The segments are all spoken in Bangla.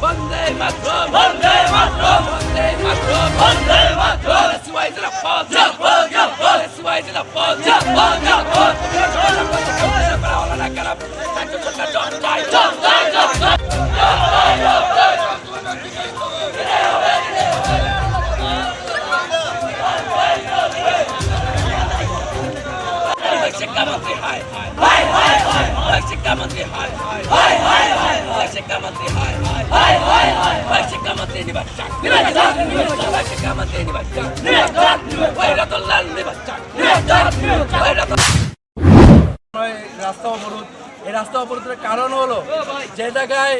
Vande Mataram, Vande Mataram, Vande Mataram, Vande Mataram. Let's rise to the pause, jump, jump. Let's rise to the pause, jump, jump. शिक्षामंत्री हाय हाय हाय हाय शिक्षामंत्री हाय हाय हाय हाय शिक्षामंत्री हाय हाय हाय हाय शिक्षामंत्री निबच्चा निबच्चा शिक्षामंत्री निबच्चा निबच्चा वैरतुल्लाह निबच्चा निबच्चा वैरतुल्लाह রাস্তা অবরোধ এই রাস্তা অবরোধের কারণ হলো যে জায়গায়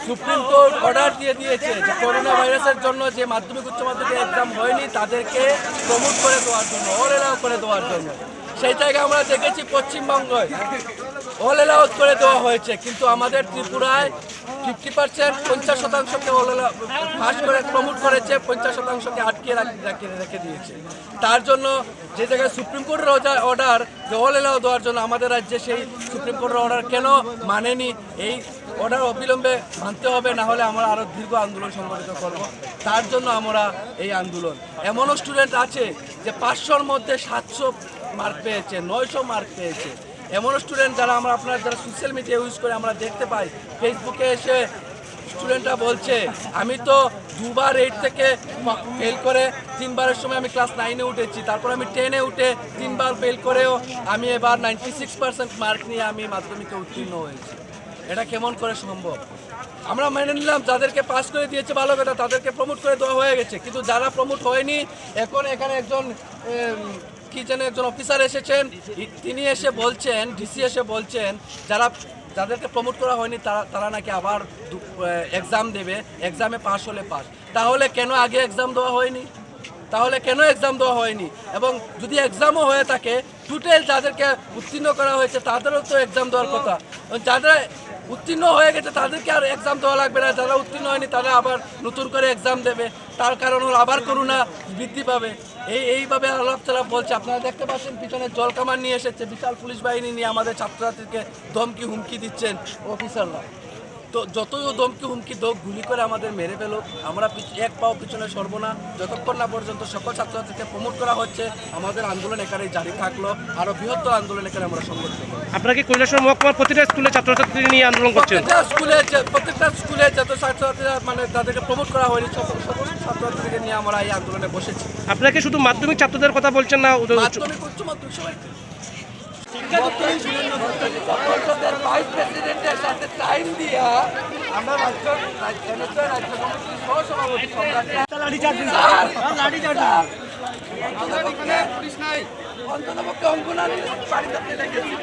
সুপ্রিম কোর্ট অর্ডার দিয়ে দিয়েছে যে করোনা ভাইরাসের জন্য যে মাধ্যমিক উচ্চ মাধ্যমিক এক্সাম হয়নি তাদেরকে প্রমোট করে দেওয়ার জন্য অল এলাও করে দেওয়ার জন্য সেই জায়গায় আমরা দেখেছি পশ্চিমবঙ্গে অল এলাও করে দেওয়া হয়েছে কিন্তু আমাদের ত্রিপুরায় 50% 50%কে অল এলাও পাস করে প্রমোট করেছে 50%কে আটকে রেখে দিয়েছে তার জন্য যে জায়গায় সুপ্রিম কোর্টের অর্ডার যে অল এলাও দেওয়ার জন্য আমাদের রাজ্যে সেই সুপ্রিম কোর্টের অর্ডার কেন মানেনি এই অর্ডার অবিলম্বে মানতে হবে না হলে আমরা আরও দীর্ঘ আন্দোলন সংগঠিত করব তার জন্য আমরা এই আন্দোলন এমনও স্টুডেন্ট আছে যে 500-র মধ্যে 700 মার্ক পেয়েছে 900 মার্ক পেয়েছে এমন স্টুডেন্ট যারা আমরা আপনারা যারা সোশ্যাল মিডিয়া ইউজ করে আমরা দেখতে পাই ফেসবুকে এসে স্টুডেন্টরা বলছে আমি তো 2বার 8 থেকে ফেল করে 3বারের সময় আমি ক্লাস 9-এ উঠেছি তারপর আমি 10-এ উঠে 3বার ফেল করেও আমি এবার 96% মার্ক নিয়ে আমি মাধ্যমিকে উত্তীর্ণ হয়েছি এটা কেমন করে সম্ভব আমরা মেনে নিলাম যাদেরকে পাস করে দিয়েছে ভালো কথা তাদেরকে প্রমোট করে দেওয়া হয়ে গেছে কিন্তু যারা প্রমোট হয়নি এখন এখানে একজন কি যেন একজন অফিসার এসেছেন তিনি এসে বলছেন ডিসি এসে বলছেন যাদেরকে প্রমোট করা হয়নি তারা নাকি আবার এক্সাম দেবে এক্সামে পাস হলে পাস তাহলে কেন আগে এক্সাম দেওয়া হয়নি এবং যদি এক্সামও হয়ে থাকে টোটাল যাদেরকে উত্তীর্ণ করা হয়েছে তাদেরও তো এক্সাম দেওয়ার কথা যারা উত্তীর্ণ হয়ে গেছে তাদেরকে আর এক্সাম দেওয়া লাগবে না যারা উত্তীর্ণ হয়নি তারা আবার নতুন করে এক্সাম দেবে তার কারণ হলো আবার করোনা বৃদ্ধি পাবে এইভাবে আলাপচালাপ বলছে আপনারা দেখতে পাচ্ছেন পিছনে জল কামান নিয়ে এসেছে বিশাল পুলিশ বাহিনী নিয়ে আমাদের ছাত্রছাত্রীকে ধমকি হুমকি দিচ্ছেন অফিসাররা তো যতই ধমকি হুমকি গুলি করে আমাদের মেরে পেল আমরা এক পাও পিছনে সরব না যতক্ষণ না পর্যন্ত সকল ছাত্রছাত্রীকে প্রমোট করা হচ্ছে আমাদের আন্দোলন এখানেই জারি থাকলো আরও বৃহত্তর আন্দোলন এখানে আমরা সংগঠিত করব আপনারা কি কৈলাসহর মহকুমার প্রতিটা স্কুলে ছাত্রছাত্রী নিয়ে আন্দোলন করছেন প্রত্যেকটা স্কুলে যত ছাত্রছাত্রীরা মানে তাদেরকে প্রমোট করা হয়নি সকল ছাত্রছাত্রীকে নিয়ে আমরা এই আন্দোলনে বসেছি আপনারা কি শুধু মাধ্যমিক ছাত্রদের কথা বলছেন না মাধ্যমিক উচ্চ মাধ্যমিক সবাইকে পরিষদের ভাইস প্রেসিডেন্টের সাথে টাইম দিয়া আমরা রাজ্য কমিটির সহসভাপতি অন্ততপক্ষে অঙ্কনারী বাড়িতে গেছি